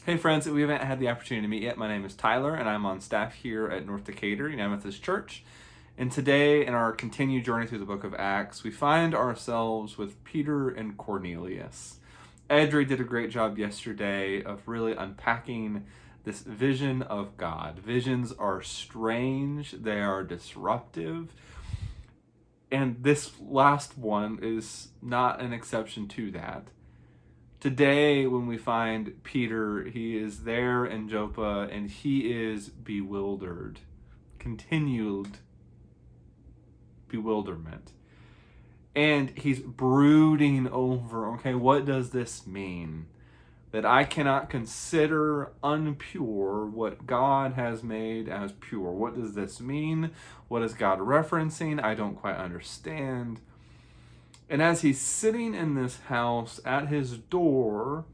Hey friends, we haven't had the opportunity to meet yet. My name is Tyler and I'm on staff here at North Decatur United Methodist Church. And today, in our continued journey through the book of Acts, we find ourselves with Peter and Cornelius. Edry did a great job yesterday of really unpacking this vision of God. Visions are strange, they are disruptive, and this last one is not an exception to that. Today, when we find Peter, he is there in Joppa and he is bewildered, continued bewilderment. And he's brooding over, okay, what does this mean? That I cannot consider unpure what God has made as pure. What does this mean? What is God referencing? I don't quite understand. And as he's sitting in this house, at his door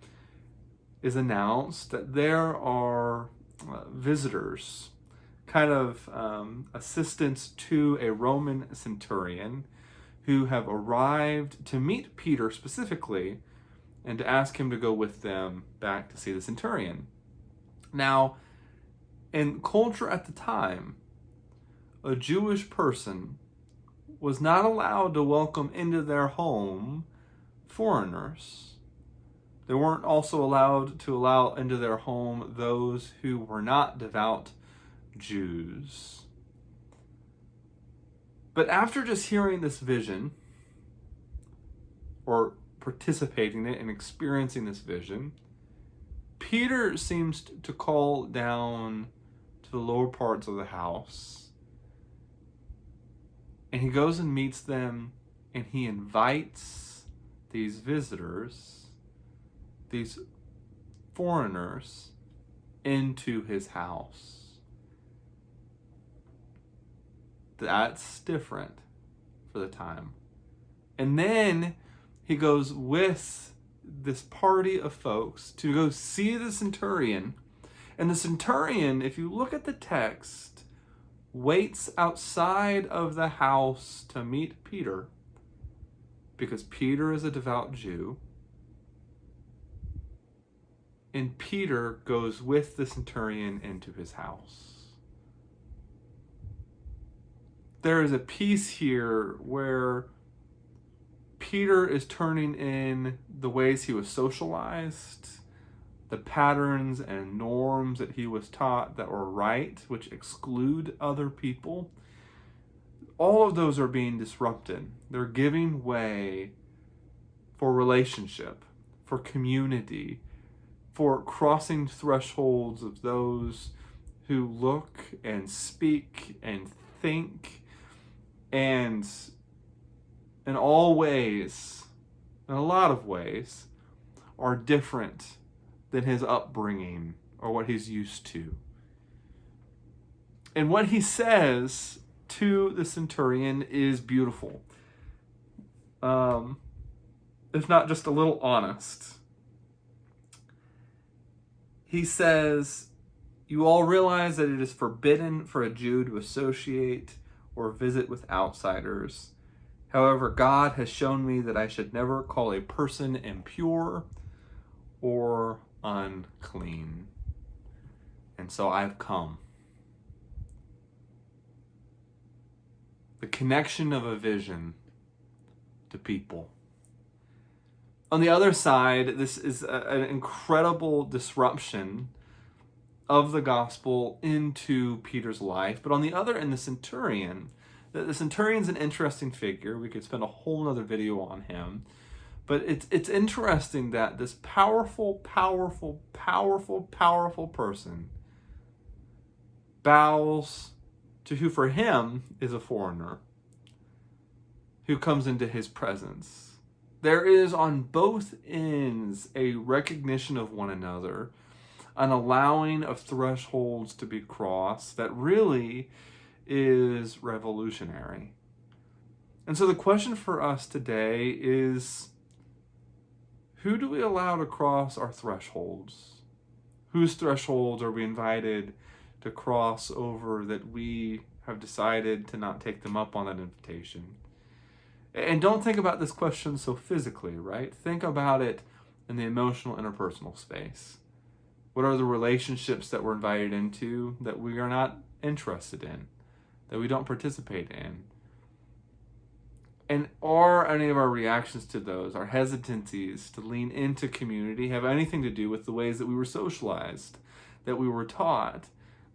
is announced that there are visitors, kind of assistants to a Roman centurion, who have arrived to meet Peter specifically and to ask him to go with them back to see the centurion. Now, in culture at the time, a Jewish person was not allowed to welcome into their home foreigners. They weren't also allowed to allow into their home those who were not devout Jews. But after just hearing this vision, or participating in it and experiencing this vision, Peter seems to call down to the lower parts of the house. And he goes and meets them, and he invites these visitors, these foreigners, into his house. That's different for the time. And then he goes with this party of folks to go see the centurion. And the centurion, if you look at the text, waits outside of the house to meet Peter, because Peter is a devout Jew, and Peter goes with the centurion into his house. There is a piece here where Peter is turning in the ways he was socialized, the patterns and norms that he was taught that were right, which exclude other people. All of those are being disrupted. They're giving way for relationship, for community, for crossing thresholds of those who look and speak and think, and in all ways, in a lot of ways, are different than his upbringing or what he's used to. And what he says to the centurion is beautiful. If not just a little honest. He says, "You all realize that it is forbidden for a Jew to associate or visit with outsiders. However, God has shown me that I should never call a person impure or unclean. And so I've come." The connection of a vision to people. On the other side, this is an incredible disruption of the gospel into Peter's life. But on the other end, the centurion's an interesting figure. We could spend a whole nother video on him. But it's interesting that this powerful person bows to who for him is a foreigner who comes into his presence. There is on both ends a recognition of one another, an allowing of thresholds to be crossed that really is revolutionary. And so the question for us today is, who do we allow to cross our thresholds? Whose thresholds are we invited to cross over that we have decided to not take them up on that invitation? And don't think about this question so physically, right? Think about it in the emotional, interpersonal space. What are the relationships that we're invited into that we are not interested in, that we don't participate in? And are any of our reactions to those, our hesitancies to lean into community, have anything to do with the ways that we were socialized, that we were taught,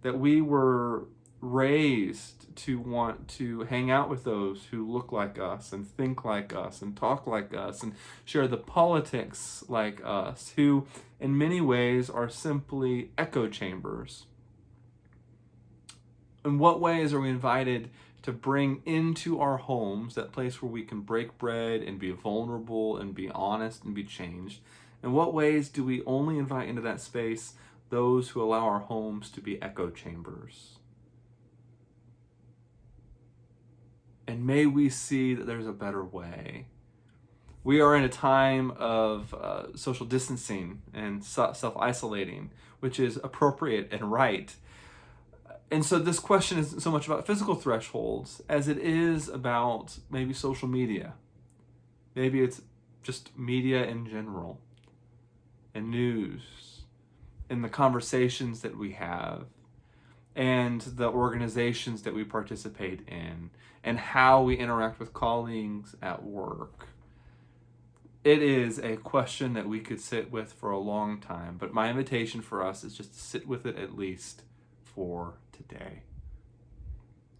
that we were raised to want to hang out with those who look like us and think like us and talk like us and share the politics like us, who in many ways are simply echo chambers? In what ways are we invited to bring into our homes, that place where we can break bread and be vulnerable and be honest and be changed? In what ways do we only invite into that space those who allow our homes to be echo chambers? And may we see that there's a better way. We are in a time of social distancing and self-isolating, which is appropriate and right. And so this question isn't so much about physical thresholds as it is about maybe social media. Maybe it's just media in general, and news, and the conversations that we have, and the organizations that we participate in, and how we interact with colleagues at work. It is a question that we could sit with for a long time, but my invitation for us is just to sit with it at least for today.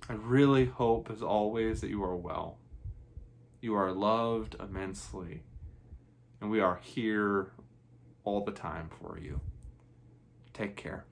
I really hope, as always, that you are well. You are loved immensely, and we are here all the time for you. Take care.